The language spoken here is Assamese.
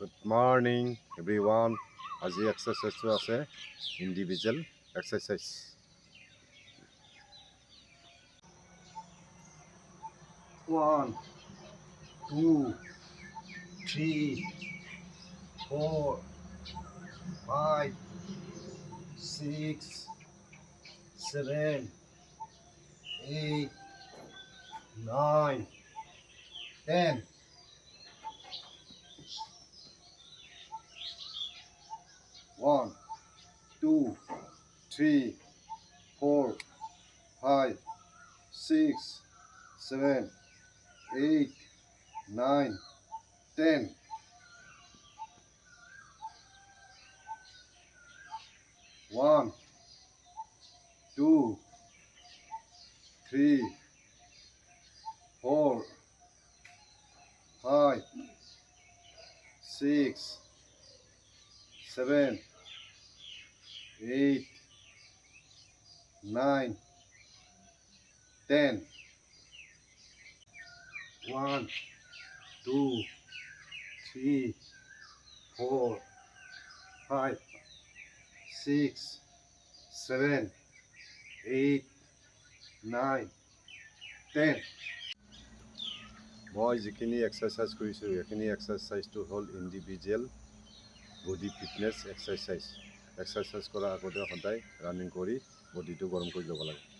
Good morning, everyone. আজি এক্সাৰচাইজটো আছে ইণ্ডিভিজুৱেল এক্সাৰচাইজ। 1, 2, 3, 4, 5, 6, 7, 8, 9, 10. 1, 2, 3, 4, 5, 6, 7, 8, 9, 10. 1, 2, 3, 4, 5, 6, 7, 8, 9, 10. 1, 2, 3, 4, 5, 6, 7, 8, 9, 10. মই যিখিনি এক্সাৰচাইজ কৰিছোঁ সেইখিনি এক্সাৰচাইজটো হ'ল ইণ্ডিভিজুৱেল বডি ফিটনেছ এক্সাৰচাইজ কৰাৰ আগতে সদায় ৰানিং কৰি বডিটো গৰম কৰি ল'ব লাগে।